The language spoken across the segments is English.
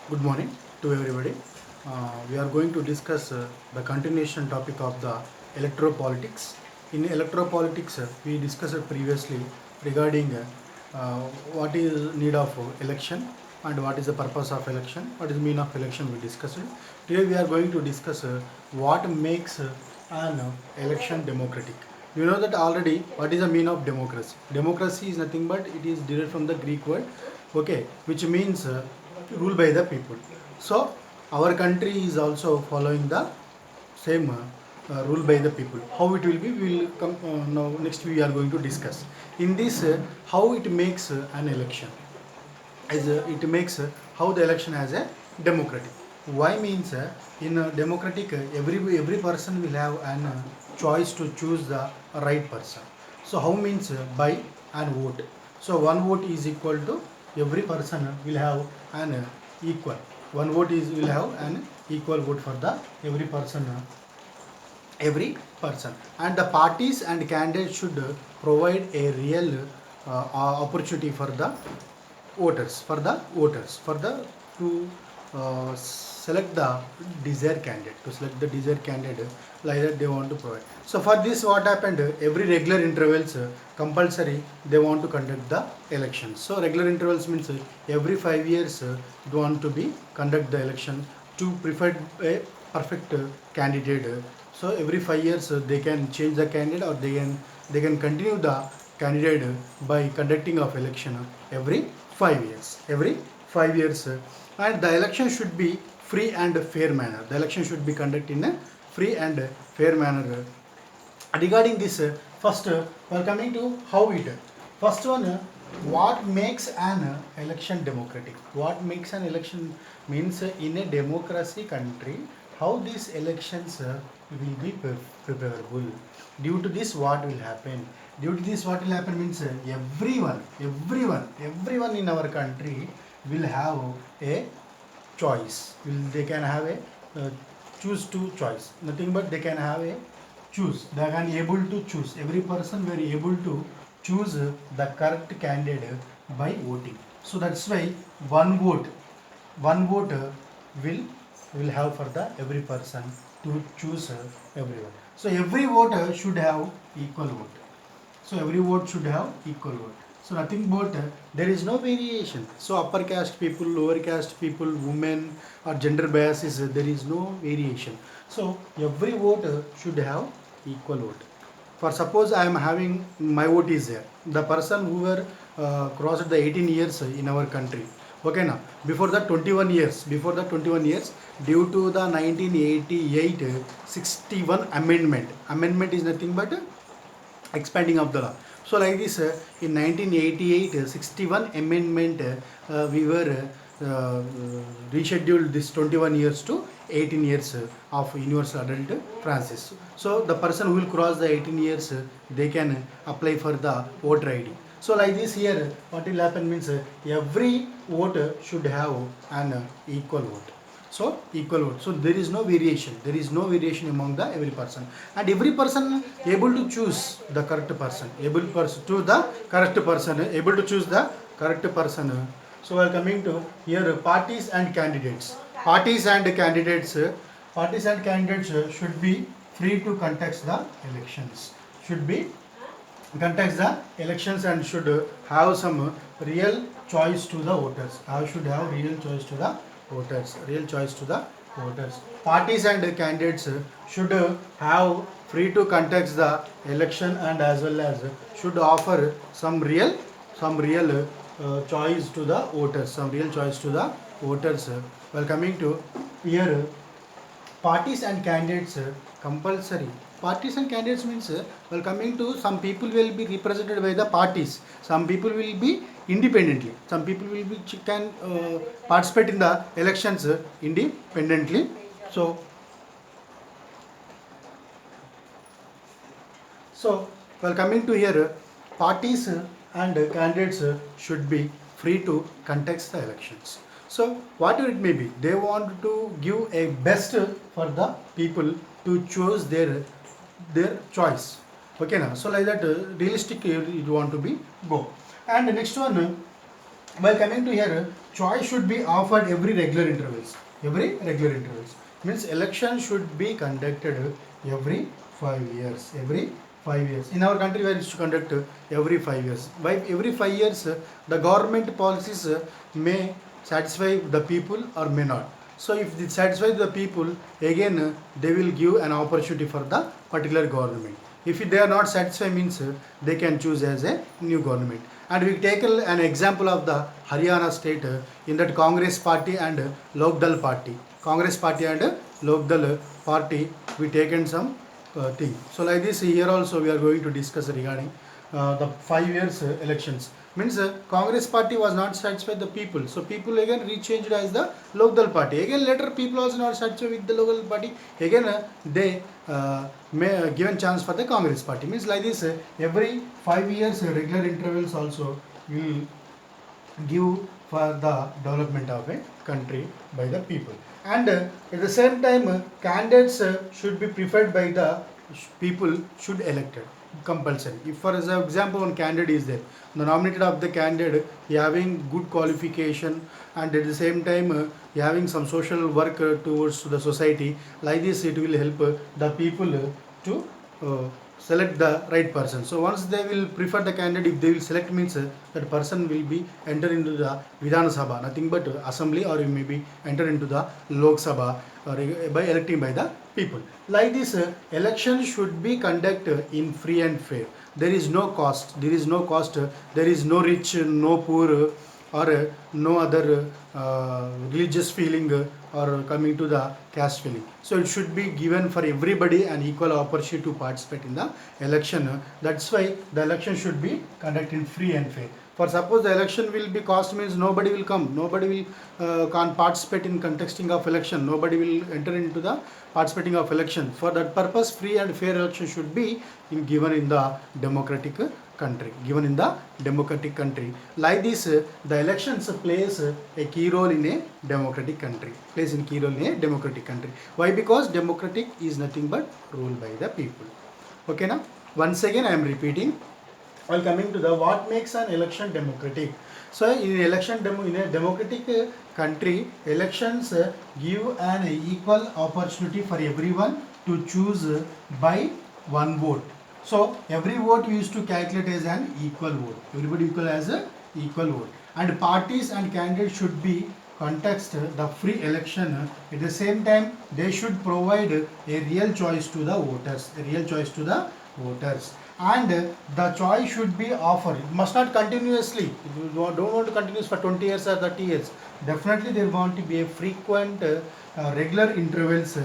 Good morning to everybody. We are going to discuss the continuation topic of the electropolitics. In electropolitics, we discussed previously regarding what is need of election and what is the purpose of election, what is mean of election. We discussed. Today we are going to discuss what makes an election democratic. You know that already. What is the mean of democracy? Democracy is nothing but it is derived from the Greek word, okay, which means rule by the people. So our country is also following the same rule by the people. How it will be, we will come now. Next we are going to discuss in this how it makes an election as it makes how the election as a democratic. Why means in a democratic every person will have an choice to choose the right person. So how means by an vote. So one vote is equal to every person will have an equal. One vote is will have an equal vote for the every person, and the parties and candidates should provide a real opportunity for the voters for the to select the desired candidate like that they want to provide. So for this what happened, every regular intervals compulsory they want to conduct the elections. So regular intervals means every 5 years they want to be conduct the election to prefer a perfect candidate. So every 5 years they can change the candidate, or they can continue the candidate by conducting of election every 5 years. And the election should be free and fair manner. The election should be conducted in a free and fair manner. Regarding this, first we are coming to how it. First one, what makes an election democratic? What makes an election means in a democracy country, how these elections will be preparable. Due to this, what will happen? Due to this, what will happen means everyone in our country will have a choice. They can have a choose to choice. Nothing but they can have a choose. They can able to choose. Every person will able to choose the correct candidate by voting. So that's why one vote, one vote will have for the every person to choose everyone. So every voter should have equal vote. So every vote should have equal vote. So nothing but there is no variation. So upper caste people, lower caste people, women or gender biases, there is no variation. So every voter should have equal vote. For suppose I am having my vote is there. The person who were crossed the 18 years in our country. Okay now, before the 21 years, due to the 1988 61 amendment is nothing but expanding of the law. So like this, in 1988 61 amendment, we were rescheduled this 21 years to 18 years of universal adult franchise. So the person who will cross the 18 years, they can apply for the voter ID. So like this here, what will happen means every voter should have an equal vote. So equal vote. So there is no variation. There is no variation among the every person, and every person able to choose the correct person. Able person to the correct person. Able to choose the correct person. So we are coming to here parties and candidates. Parties and candidates should be free to contest the elections. Should be contest the elections and should have some real choice to the voters. I should have real choice to the voters. Parties and candidates should have free to contest the election, and as well as should offer some real choice to the voters. Well, coming to here, parties and candidates compulsory. Parties and candidates means well, coming to some people will be represented by the parties, some people will be independently, some people will be can participate in the elections independently. So well, coming to here, parties and candidates should be free to contest the elections. So whatever it may be, they want to give a best for the people to choose their choice. Okay now. So like that, realistic you want to be go. And the next one, while coming to here, choice should be offered every regular intervals. Every regular intervals means election should be conducted every 5 years. Every 5 years. In our country, where it's to conduct every 5 years. By every 5 years, the government policies may satisfy the people or may not. So if it satisfies the people, again they will give an opportunity for the particular government. If they are not satisfied, means they can choose as a new government. And we take an example of the Haryana state, in that Congress party and Lokdal party. Congress party and Lokdal party, we taken some thing. So like this, here also we are going to discuss regarding the 5 years elections. Means Congress party was not satisfied the people, so people again rechanged as the Lokdal party. Again later people also not satisfied with the local party. Again they may given chance for the Congress party. Means like this, every 5 years regular intervals also will give for the development of a country by the people. And at the same time, candidates should be preferred by the people, should elected compulsory. If for example one candidate is there, the nominated of the candidate having good qualification and at the same time having some social work towards the society, like this it will help the people to select the right person. So once they will prefer the candidate, if they will select, means that person will be enter into the Vidhana Sabha, nothing but assembly, or you may be enter into the Lok Sabha by electing by the people. Like this, election should be conducted in free and fair. There is no cost. There is no cost. There is no rich, no poor, or no other religious feeling or coming to the caste feeling. So it should be given for everybody an equal opportunity to participate in the election. That's why the election should be conducted free and fair. For suppose the election will be cost, means nobody will come, nobody will can't participate in contesting of election, nobody will enter into the participating of election. For that purpose, free and fair election should be given in the democratic country, given in the democratic country. Like this, the elections plays a key role in a democratic country, plays in key role in a democratic country. Why? Because democratic is nothing but ruled by the people. Okay, now once again I am repeating, while coming to the what makes an election democratic. So in a democratic country, elections give an equal opportunity for everyone to choose by one vote. So every vote we used to calculate as an equal vote. Everybody equal as a equal vote. And parties and candidates should be contest the free election. At the same time, they should provide a real choice to the voters. A real choice to the voters. And the choice should be offered. It must not continuously. If you don't want to continue for 20 years or 30 years, definitely there want to be a frequent regular intervals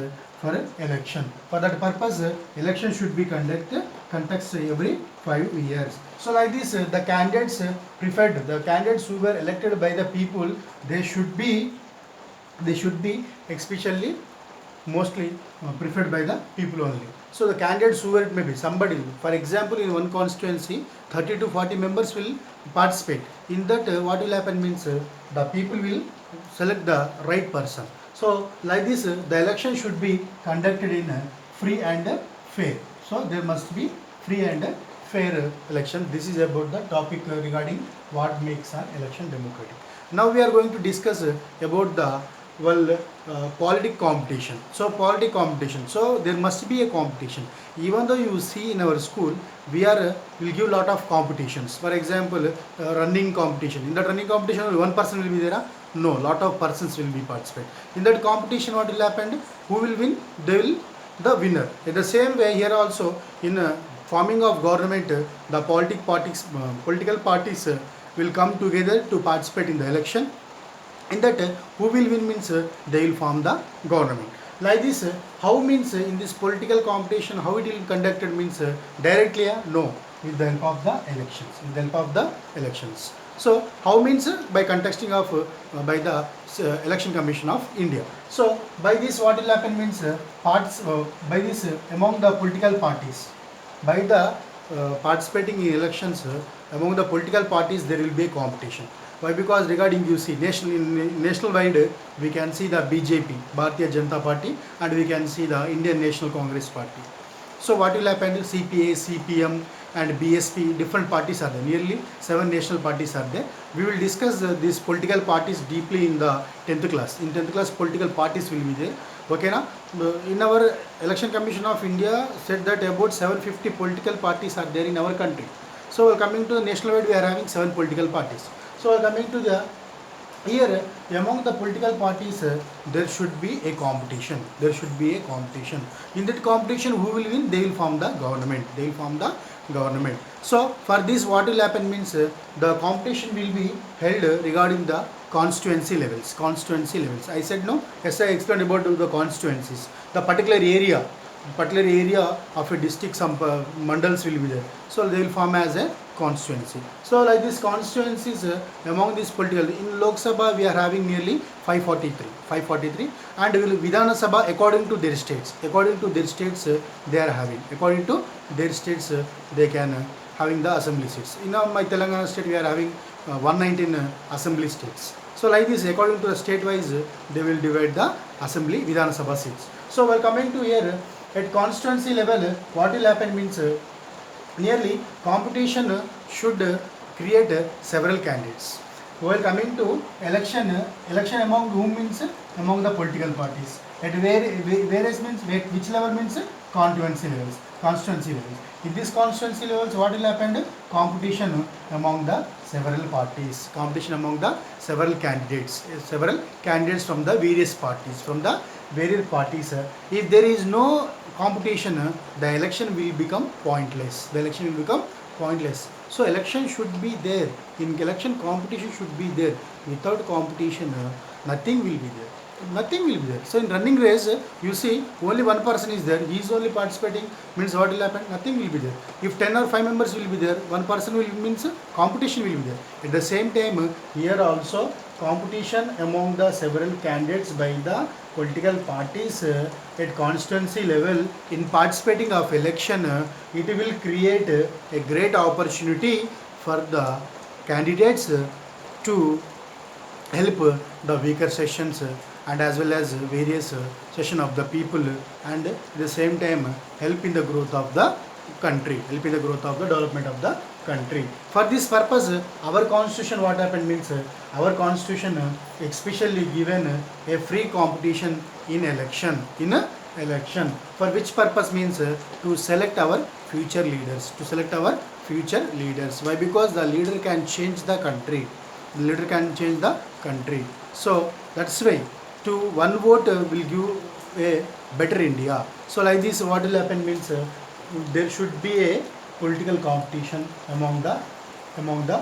for election. For that purpose, election should be conducted every 5 years. So like this, the candidates preferred, the candidates who were elected by the people, they should be especially mostly preferred by the people only. So the candidates who were, it may be somebody, for example in one constituency 30 to 40 members will participate. In that what will happen means the people will select the right person. So like this, the election should be conducted in free and fair. So there must be free and fair election. This is about the topic regarding what makes an election democratic. Now we are going to discuss about the politic competition. So politic competition. So there must be a competition. Even though you see in our school, will give lot of competitions. For example, running competition. In that running competition, only one person will be there. No, lot of persons will be participate. In that competition, what will happen? Who will win? They will the winner. In the same way, here also in forming of government, the political parties will come together to participate in the election. In that, who will win means they will form the government. Like this, how means in this political competition, how it will be conducted means directly? No, with the help of the elections. With the help of the elections. So how means by contesting of by the Election Commission of India. So by this what will happen means by this among the political parties, by the participating in elections among the political parties there will be a competition. Why? Because regarding you see national wide we can see the BJP, Bharatiya Janata Party, and we can see the Indian National Congress Party. So what will happen to CPA, CPM, and BSP, different parties are there. Nearly 7 national parties are there. We will discuss these political parties deeply in the 10th class. In 10th class, political parties will be there. Okay, na? In our Election Commission of India said that about 750 political parties are there in our country. So coming to the national wide, we are having 7 political parties. So coming to the here, among the political parties, there should be a competition. There should be a competition. In that competition, who will win? They will form the government. They will form the government. So for this, what will happen means the competition will be held regarding the constituency levels. Constituency levels. I said no. Yes, I explained about the constituencies. The particular area of a district, some mandals will be there. So they will form as a constituency. So like this constituencies among these political, in Lok Sabha we are having nearly 543, and will Vidhana Sabha according to their states. According to their states they are having. According to their states they can having the assembly seats. In my Telangana state we are having 119 assembly states. So like this, according to the state wise, they will divide the assembly Vidhana Sabha seats. So while coming to here, at constituency level, what will happen means nearly competition should create several candidates. While coming to election among whom means among the political parties. At various means which level means constituency levels. In this constituency levels, what will happen? Competition among the several parties. Competition among the several candidates from the various parties. If there is no competition, the election will become pointless. So election should be there. In election, competition should be there. Without competition, nothing will be there. So in running race, you see only one person is there. He is only participating. Means what will happen? Nothing will be there. If 10 or 5 members will be there, one person will means competition will be there. At the same time, here also competition among the several candidates by the political parties at constituency level in participating of election, it will create a great opportunity for the candidates to help the weaker sessions and as well as various session of the people, and at the same time help in the growth of the country, development of the country. For this purpose, our constitution, what happened means our constitution especially given a free competition in election. For which purpose means to select our future leaders. Why? Because the leader can change the country. So that's why to one vote will give a better India. So like this, what will happen means there should be a political competition among the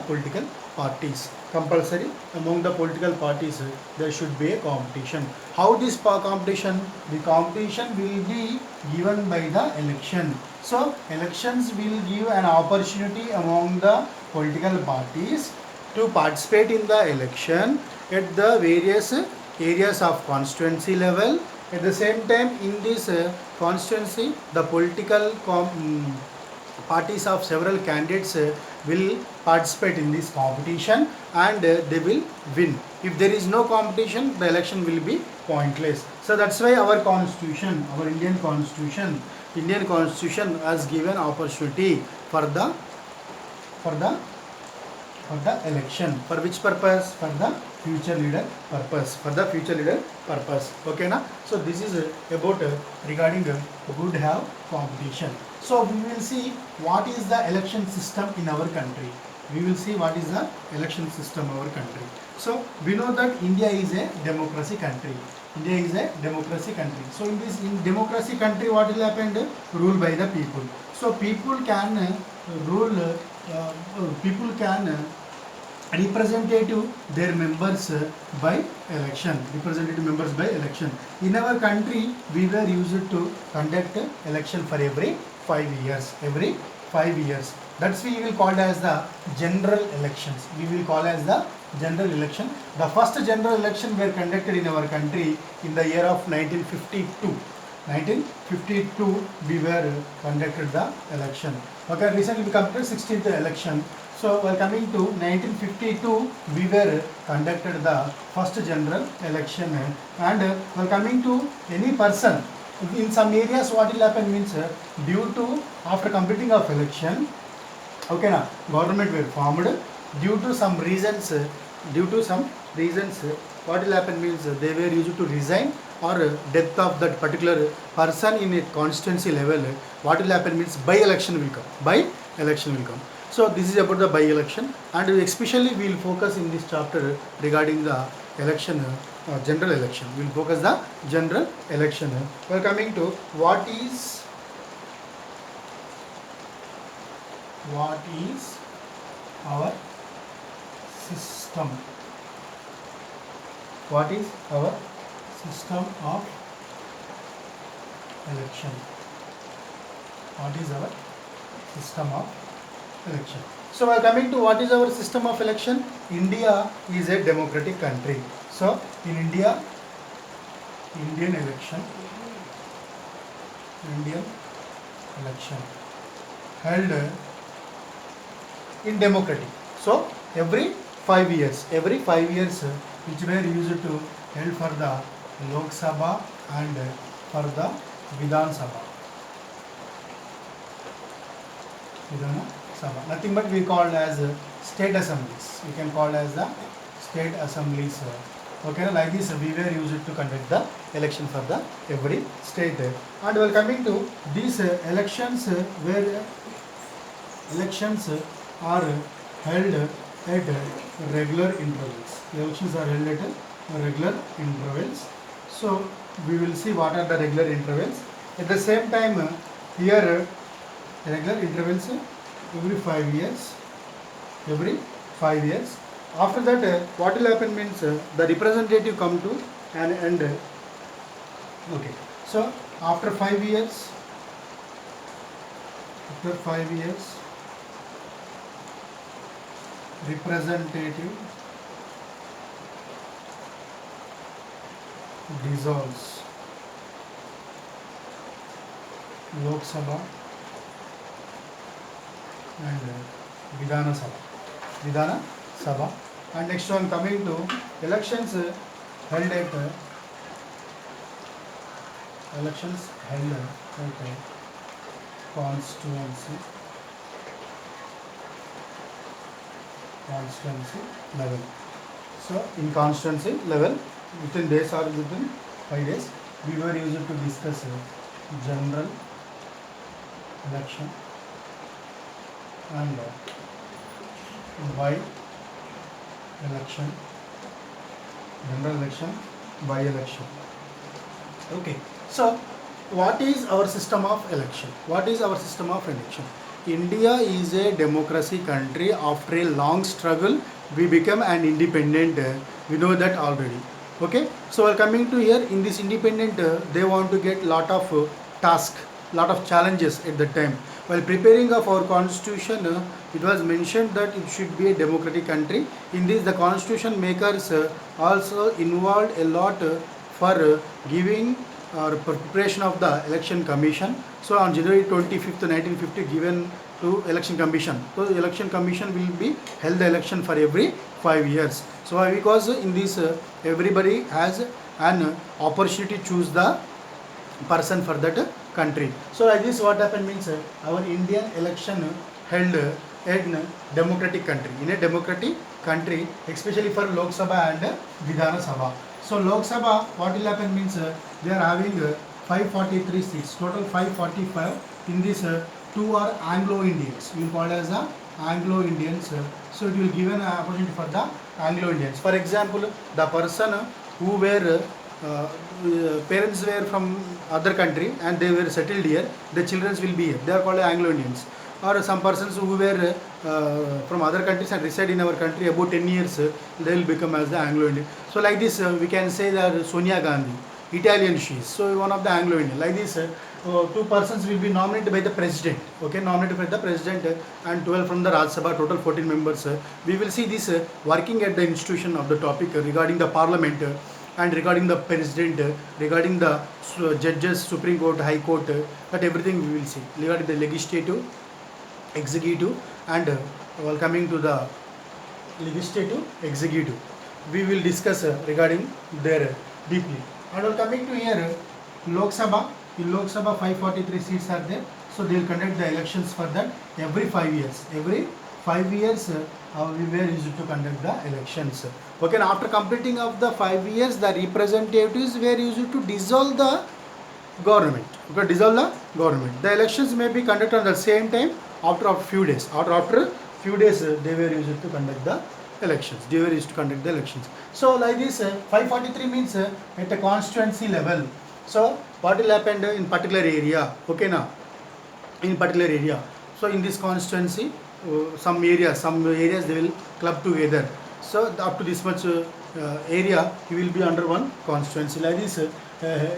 political parties. Compulsory among the political parties there should be a competition. How this competition? The competition will be given by the election. So elections will give an opportunity among the political parties to participate in the election at the various areas of constituency level. At the same time, in this constituency, the political parties of several candidates will participate in this competition and they will win. If there is no competition, the election will be pointless. So that's why our constitution, our Indian constitution has given opportunity for the election. For which purpose? For the future leader purpose. Okay na? So this is about regarding good have competition. So we will see what is the election system in our country. So we know that India is a democracy country. So in democracy country, what will happen? Rule by the people. So people can representative their members by election. In our country, we were used to conduct election for every 5 years. That's why we will call it as the general elections. The first general election were conducted in our country in the year of 1952. We were conducted the election. Okay, recently we completed 16th election. So while coming to 1952, we were conducted the first general election, and while coming to any person, in some areas what will happen means due to after completing of election, Okay, na government were formed due to some reasons. What will happen means they were used to resign or death of that particular person in a constituency level. What will happen means by election will come. So this is about the by election, and especially we will focus in this chapter regarding the election, general election. We will focus the general election. We are coming to what is our system. What is our system of election? What is our system of election? So we are coming to what is our system of election. India is a democratic country. So in India, Indian election held in democratic. So every 5 years, which were used to held for the Lok Sabha and for the Vidhan Sabha. Nothing but we called as state assemblies. We can call as the state assemblies. Okay, like this we were used to conduct the election for the every state. And we are coming to these elections where elections are held at regular intervals. Elections are held at regular intervals. So we will see what are the regular intervals. At the same time, here regular intervals every 5 years. After that, what will happen means the representative come to an end. Okay. So after 5 years, representative dissolves Lok Sabha and Vidhana Sabha. And next one coming to elections held at constituency level. So in constituency level, within days or within 5 days, we were used to discuss general election and by election. Okay. So what is our system of election? India is a democracy country. After a long struggle, we become an independent. We know that already. Okay. So we are coming to here in this independent. They want to get lot of tasks, lot of challenges at that time. While preparing of our constitution, it was mentioned that it should be a democratic country. In this, the constitution makers also involved a lot for giving or preparation of the election commission. So on January 25th, 1950, given to election commission. So the election commission will be held the election for every 5 years. So why? Because in this everybody has an opportunity to choose the person for that country. So like this, what happened means our Indian election held in democratic country. In a democratic country, especially for Lok Sabha and Vidhana Sabha. So Lok Sabha, what will happen means they are having 543 seats, total 545. In this, two are Anglo-Indians. We will call as the Anglo-Indians. So it will give an opportunity for the Anglo-Indians. For example, the person who were parents were from other country and they were settled here, the children will be here. They are called Anglo-Indians. Or some persons who were from other countries and reside in our country about 10 years, they will become as the Anglo-Indian. So like this, we can say that Sonia Gandhi, Italian she is. So one of the Anglo-Indian. Like this, two persons will be nominated by the president. Okay, nominated by the president and 12 from the Rajya Sabha, total 14 members. We will see this working at the institution of the topic regarding the parliament and regarding the president, regarding the judges, Supreme Court, High Court, that everything we will see. Regarding the legislative, executive, and while coming to the legislative, executive, we will discuss regarding there deeply. And while coming to here, Lok Sabha, in Lok Sabha 543 seats are there. So So they will conduct the elections for that every 5 years. Every 5 years we were used to conduct the elections. Okay, now after completing of the 5 years, the representatives were used to dissolve the government. Okay, dissolve the government. The elections may be conducted at the same time after a few days. After few days, they were used to conduct the elections. They were used to conduct the elections. So like this, 543 means at a constituency level. So what will happen in particular area? Okay, now in particular area. So in this constituency, some areas they will club together. So up to this much area, you will be under one constituency. Like this,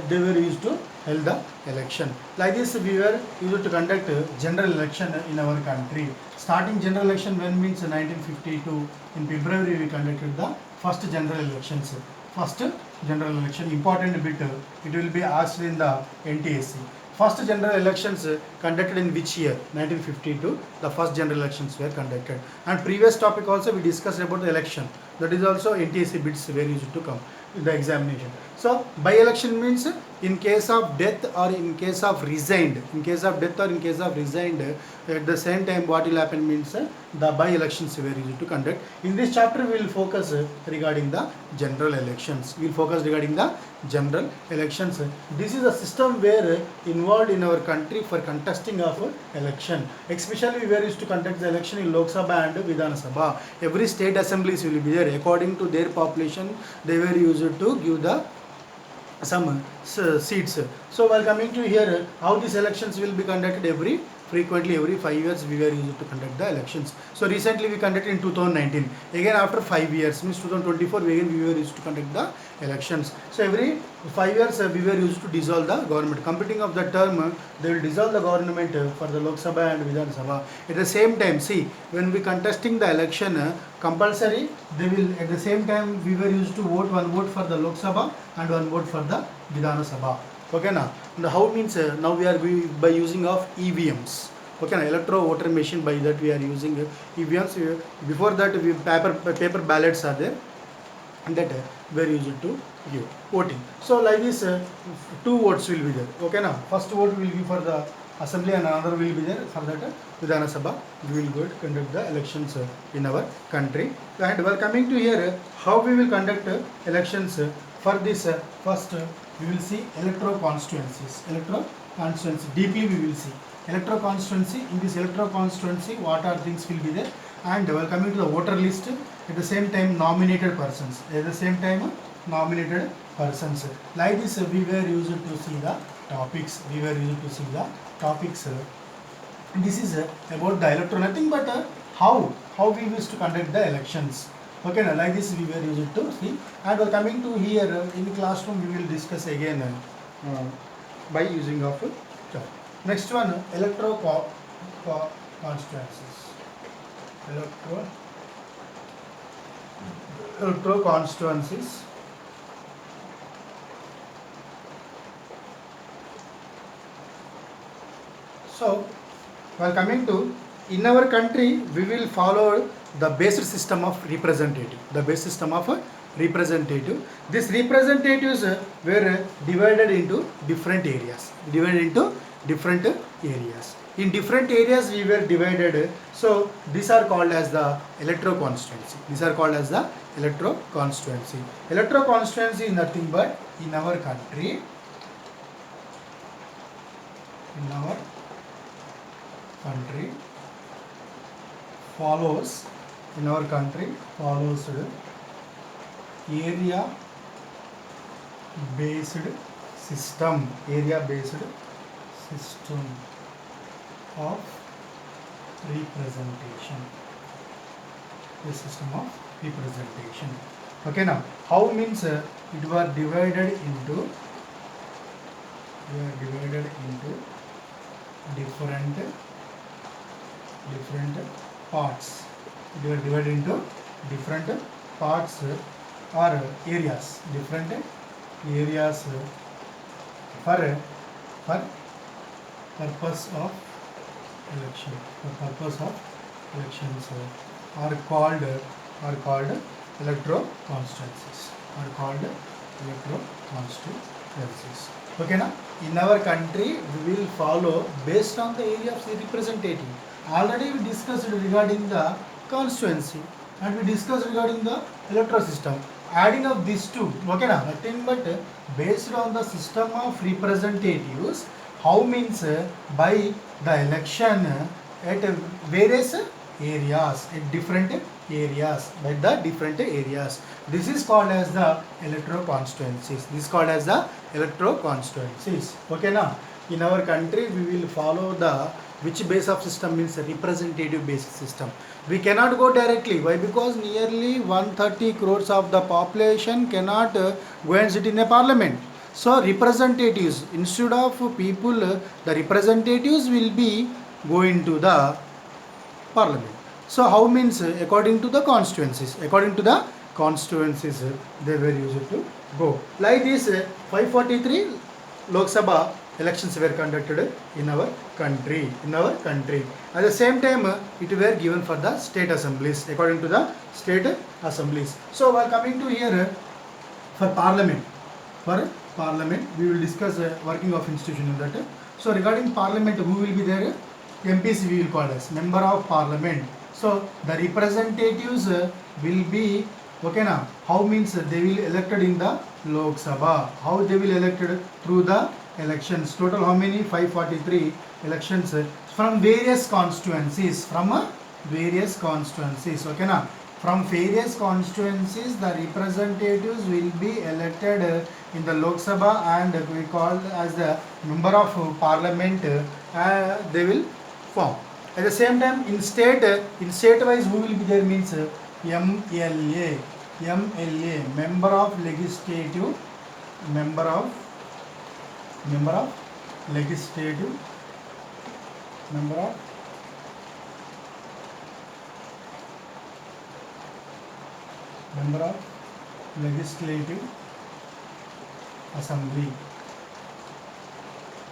they were used to held the election. Like this, we were used to conduct general election in our country. Starting general election when means 1952. In February, we conducted the first general elections. First general election, important bit, it will be asked in the NTSC. First general elections conducted in which year? 1952. The first general elections were conducted. And previous topic also we discussed about the election. That is also NTSC bits were used to come in the examination. So by election means in case of death or in case of resigned. In case of death or in case of resigned, at the same time what will happen means the by elections were used to conduct. In this chapter we will focus regarding the general elections. We will focus regarding the general elections. This is a system where involved in our country for contesting of election. Especially we were used to conduct the election in Lok Sabha and Vidhana Sabha. Every state assemblies will be there. According to their population, they were used to give the some seats. So while coming to here, how these elections will be conducted frequently every 5 years we were used to conduct the elections. So recently we conducted in 2019. Again after 5 years means 2024 again we were used to conduct the elections. So every 5 years we were used to dissolve the government. Completing of the term, they will dissolve the government for the Lok Sabha and Vidhana Sabha. At the same time, see, when we contesting the election, compulsory they will at the same time we were used to vote one vote for the Lok Sabha and one vote for the Vidhana Sabha. Okay, now how means now we are by using of EVMs. Okay, now electro voter machine, by that we are using EVMs. Before that we paper ballots are there, and that we are used to give voting. So like this, two votes will be there. Okay, now first vote will be for the assembly and another will be there for that Vidhana Sabha. We will go to conduct the elections in our country. And while coming to here, how we will conduct elections for this first we will see electro constituencies. Electro constituency, DP we will see. Electro constituency, in this electro constituency what are things will be there, and while coming to the voter list, at the same time nominated persons. At the same time nominated persons. Like this we were used to see the topics. We were used to see the topics. This is about the electro, nothing but how we used to conduct the elections. Okay, now like this we were used to see. And while coming to here in the classroom we will discuss again by using of chart. Next one, electro constituencies. Electro constituencies. So while coming to, in our country we will follow the basic system of representative. The basic system of representative. These representatives were divided into different areas. In different areas we were divided. So these are called as the electro constituency. Electro constituency is nothing but in our country. Follows area based system of representation. Okay, now how means it was divided into different parts. They were divided into different parts or areas. Different areas for purpose of election. Are called electro constituencies. Okay na? In our country we will follow based on the area of the representative. Already we discussed regarding the constituency and we discussed regarding the electoral system. Adding of these two, okay na? Nothing but based on the system of representatives, how means by the election at various areas, at different areas, by the different areas. This is called as the electoral constituencies. This is called as the electoral constituencies. Okay now, in our country we will follow the which base of system means a representative based system. We cannot go directly. Why? Because nearly 130 crores of the population cannot go and sit in a parliament. So representatives, instead of people, the representatives will be going to the parliament. So how means according to the constituencies, they were used to go. Like this 543 Lok Sabha elections were conducted in our country. At the same time it were given for the state assemblies according to the state assemblies. So while coming to here for parliament, we will discuss working of institution in that. So regarding parliament, who will be there? MPs we will call as member of parliament. So the representatives will be, okay now, how means they will elected in the Lok Sabha. How they will elected? Through the elections. Total how many? 543 elections from various constituencies. Okay now. From various constituencies, the representatives will be elected in the Lok Sabha and we call as the member of parliament. They will form. At the same time, in state wise, who will be there means MLA, member of legislative, member of legislative assembly.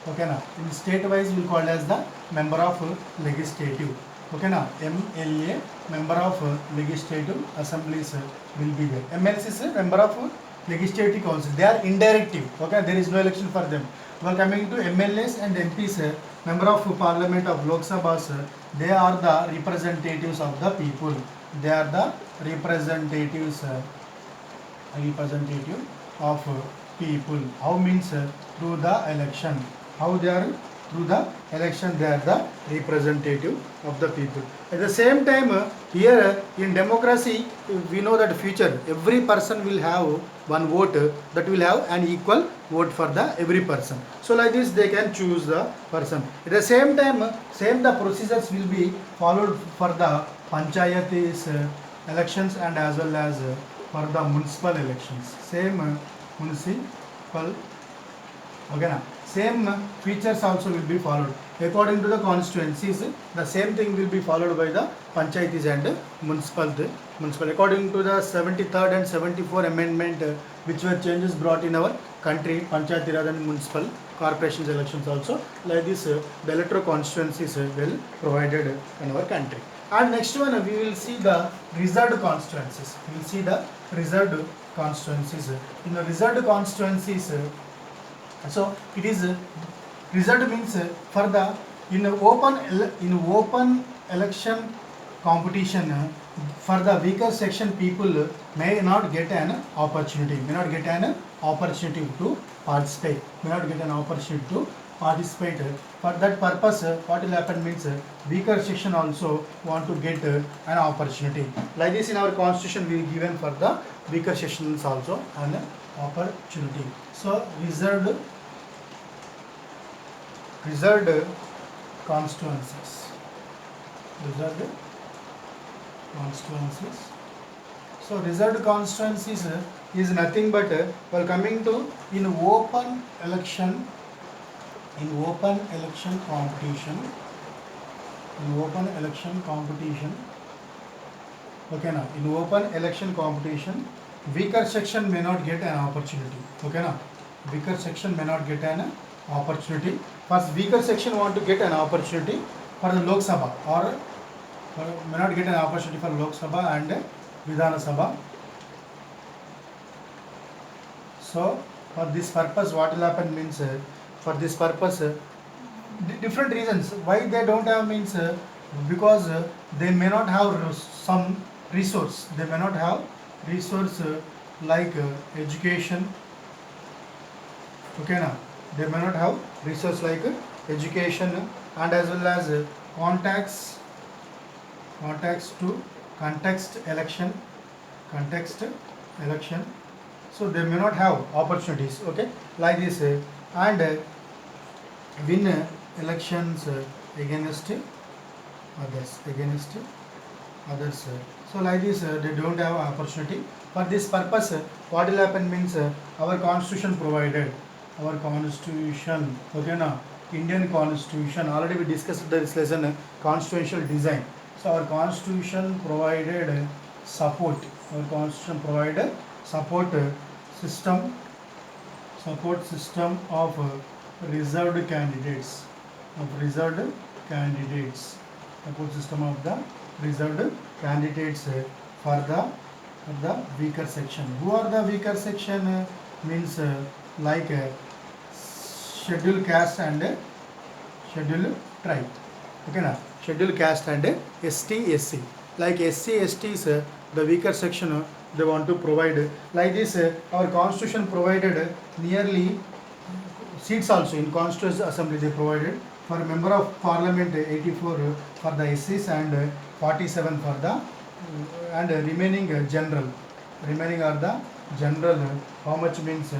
Okay na. In state wise we call as the member of legislative. Okay na. MLA, member of legislative assemblies will be there. MLC is member of legislative council. They are indirective. Okay, there is no election for them. We are coming to MLAs and MPs, member of parliament of Lok Sabhas. They are the representatives of the people. They are the representative of people. How means through the election? How they are? Through the election they are the representative of the people. At the same time here in democracy we know that future every person will have one vote, that will have an equal vote for the every person. So like this they can choose the person. At the same time the procedures will be followed for the panchayatis elections and as well as for the municipal elections. Municipal, okay na. Same features also will be followed according to the constituencies. The same thing will be followed by the panchayatis and municipal. According to the 73rd and 74 amendment, which were changes brought in our country, panchayati Raj and municipal corporations elections also. Like this, the electoral constituencies will provided in our country. And next one, we will see the reserved constituencies. In the reserved constituencies, so it is reserved means for the in open election competition, for the weaker section people may not get an opportunity to participate. For that purpose, what will happen means weaker section also want to get an opportunity. Like this in our constitution we given for the weaker sections also an opportunity. So reserved constituencies. So reserved constituencies is nothing but while coming to in open election competition. Okay na. In open election competition, weaker section may not get an opportunity. Okay na. Weaker section may not get an opportunity. First, weaker section want to get an opportunity for the Lok Sabha or may not get an opportunity for Lok Sabha and Vidhana Sabha. So For this purpose, what will happen means for this purpose, different reasons why they don't have means because they may not have some resource. They may not have resource like education. Okay, now they may not have resource like education and as well as contacts to context election, so they may not have opportunities, okay, like this and win elections against others, so like this they don't have opportunity. For this purpose what will happen means our constitution provided, okay now, Indian constitution, already we discussed this lesson constitutional design. So our constitution provided support, support system of reserved candidates, support system of the reserved candidates for the weaker section. Who are the weaker section means like scheduled caste and scheduled tribe, okay na, scheduled caste and ST SC, like SC STs the weaker section they want to provide, like this our constitution provided nearly seats also in constituent assembly. They provided for member of parliament 84 for the SCs and 47 for the and remaining are the general, how much means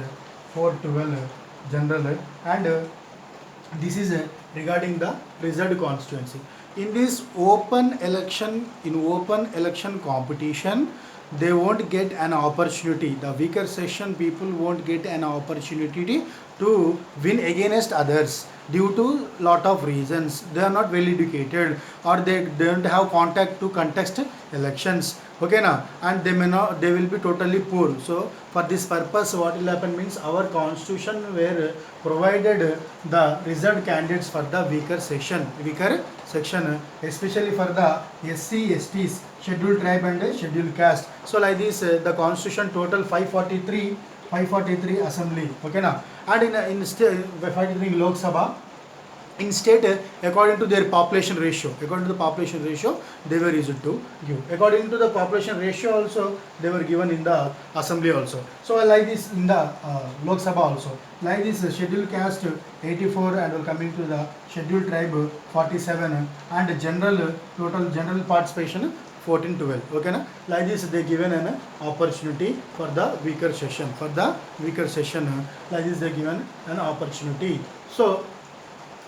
412 general, and this is regarding the reserved constituency. In this open election competition, they won't get an opportunity, the weaker section people won't get an opportunity to win against others due to lot of reasons. They are not well educated or they don't have contact to contest elections, okay now, and they will be totally poor. So for this purpose what will happen means our constitution were provided the reserved candidates for the weaker section, especially for the SC STs, scheduled tribe and scheduled caste. So like this the constitution total 543 assembly, okay now, and in 543 in Lok Sabha, in state according to their population ratio, they were used to give according to the population ratio also, they were given in the assembly also. So like this in the Lok Sabha also, like this scheduled caste 84 and will coming to the scheduled tribe 47 and total general participation 1412, okay na, like this they given an opportunity for the weaker session, like this they given an opportunity. So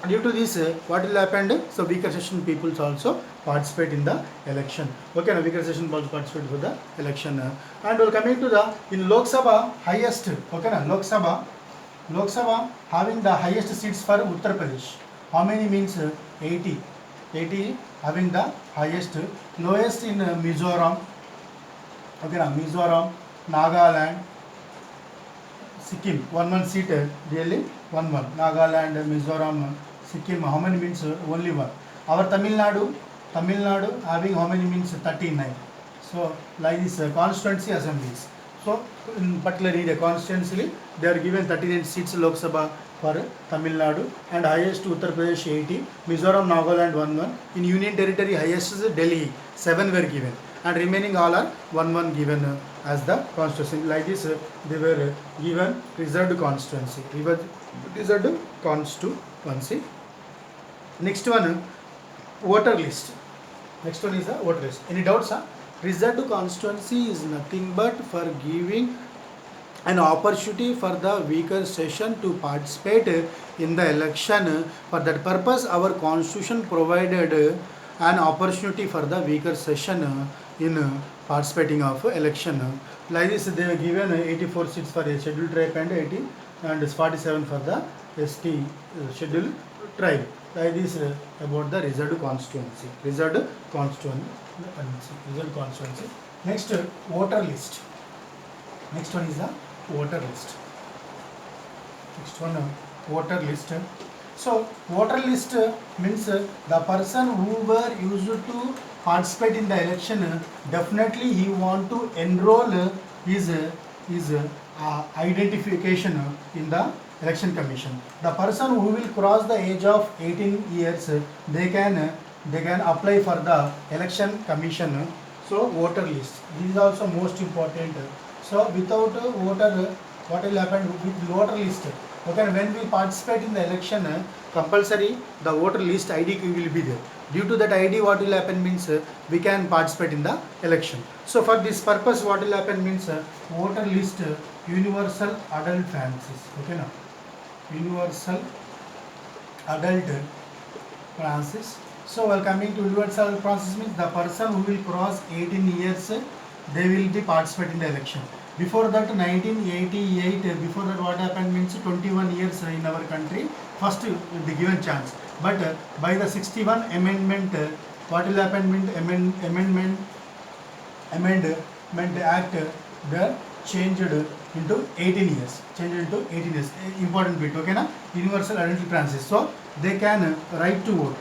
due to this what will happen, so weaker section peoples also participate in the election, okay now, weaker section also participate for the election and will coming to the in Lok Sabha highest, okay na, Lok Sabha having the highest seats for Uttar Pradesh, how many means 80 having the highest, lowest in Mizoram, okay na, Mizoram, Nagaland, Sikkim 1 seat daily 1 Nagaland, Mizoram, Sikkim, how many means only 1. Our Tamil Nadu having how many means 39. So like this constituency assemblies. So in particular area constituency they are given 39 seats Lok Sabha for Tamil Nadu and highest Uttar Pradesh 80, Mizoram, Nagaland 1. In Union Territory highest is Delhi 7 were given and remaining all are 1 given as the constituency. Like this they were given reserved constituency. Next one voter list. Next one is the voter list. Any doubts? Reserved constituency is nothing but for giving an opportunity for the weaker section to participate in the election. For that purpose our constitution provided an opportunity for the weaker section in participating of election. Like this they were given 84 seats for a scheduled tribe and 80 and 47 for the ST scheduled tribe. Like this about the reserved constituency. Next voter list. Next one is the voter list. Voter list. So voter list means the person who were used to participate in the election, definitely he want to enroll his identification in the election commission. The person who will cross the age of 18 years, they can apply for the election commission. So voter list, this is also most important. So without voter, what will happen with voter list? Okay, when we participate in the election, compulsory the voter list ID will be there. Due to that ID, what will happen means we can participate in the election. So for this purpose, what will happen means voter list universal adult franchise. Okay, now universal adult franchise. So while coming to universal process means the person who will cross 18 years, they will be participate in the election. Before that 1988, before that what happened means 21 years in our country, first the given chance. But by the 61 amendment, what will happen means amendment act, they changed into 18 years. Changed into 18 years. Important bit, okay na? Universal identity franchise. So they can right to vote.